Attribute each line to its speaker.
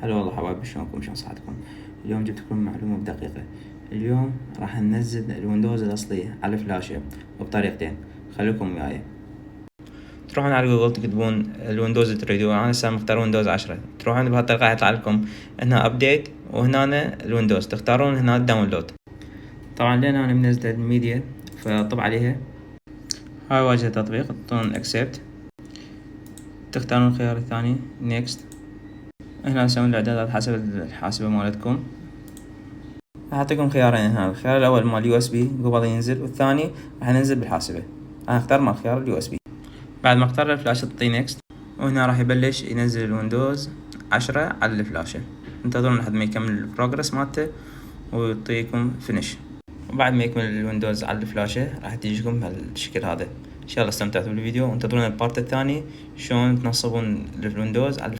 Speaker 1: هلا والله حبايبي، شلونكم؟ شلون صحتكم؟ اليوم جبت لكم معلومة بدقيقة. اليوم راح ننزل الويندوز الأصلية على الفلاشة وبطريقتين. خليكم وياي. تروحون على جوجل تكتبون الويندوز اللي تريدوه. انا هسه مختار ويندوز 10. تروحون بهالطريقة يطلع لكم هنا ابديت وهنا الويندوز، تختارون هنا الداونلود. طبعا لان انا منزل الميديا فطب عليها هاي واجهة التطبيق، تحطون اكسبت، تختارون الخيار الثاني نيكست. هنا تسوون الاعدادات حسب الحاسبة مالتكم. راح اعطيكم خيارين هنا. الخيار الاول مال يو اس بي قبل ينزل، والثاني راح ينزل بالحاسبة. انا اختار مال خيار اليو اس بي. بعد ما اختار الفلاشة تعطي نيكست، وهنا راح يبلش ينزل الويندوز 10 على الفلاشة. انتظرون لحد ما يكمل البروجرس مالته ويعطيكم فينيش. وبعد ما يكمل الويندوز على الفلاشة راح تجيكم بهالشكل هذا. ان شاء الله استمتعتوا بالفيديو، وانتظرونا البارت الثاني شلون تنصبون الويندوز على